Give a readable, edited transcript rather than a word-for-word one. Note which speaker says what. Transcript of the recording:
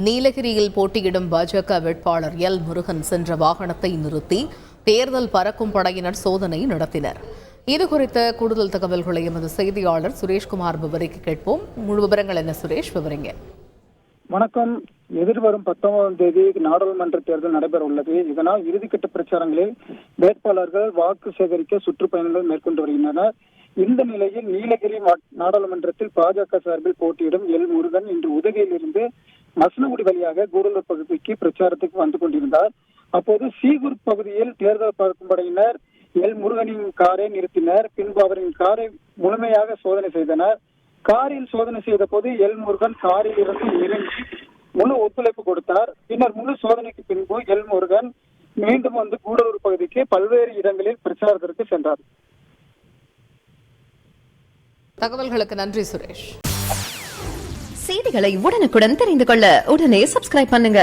Speaker 1: நீலகிரியில் போட்டியிடும் பாஜக வேட்பாளர் எல் முருகன் சென்ற வாகனத்தை நிறுத்தி தேர்தல் பறக்கும் படையினர் சோதனை நடத்தினர். இதுகுறித்த கூடுதல் தகவல்களை எமது செய்தியாளர் சுரேஷ்குமார் விவரிக்க கேட்போம். முழு விவரங்கள் என்ன சுரேஷ், விவரிங்க.
Speaker 2: வணக்கம். எதிர்வரும் 19ஆம் தேதி நாடாளுமன்ற தேர்தல் நடைபெற உள்ளது. இதனால் இறுதிக்கட்ட பிரச்சாரங்களில் வேட்பாளர்கள் வாக்கு சேகரிக்க சுற்றுப்பயணங்கள் மேற்கொண்டு வருகின்றனர். இந்த நிலையில் நீலகிரி நாடாளுமன்றத்தில் பாஜக சார்பில் போட்டியிடும் எல் முருகன் இன்று உதகையில் இருந்து மசனகுடி வழியாக கூடலூர் பகுதிக்கு பிரச்சாரத்துக்கு வந்து கொண்டிருந்தார். அப்போது சீகூர் பகுதியில் தேர்தல் பறக்கும் படையினர் எல் முருகனின் காரை நிறுத்தினர். பின்பு அவரின் காரை முழுமையாக சோதனை செய்தனர். காரில் சோதனை செய்த போது எல் முருகன் காரில் இருந்து இறங்கி முழு ஒத்துழைப்பு கொடுத்தார். பின்னர் முழு சோதனைக்கு பின்பு எல் முருகன் மீண்டும் வந்து கூடலூர் பகுதிக்கு பல்வேறு இடங்களில் பிரச்சாரத்திற்கு சென்றார்.
Speaker 1: தகவல்களுக்கு நன்றி சுரேஷ்.
Speaker 3: செய்திகளை உடனுக்குடன் தெரிந்து கொள்ள உடனே சப்ஸ்கிரைப் பண்ணுங்க.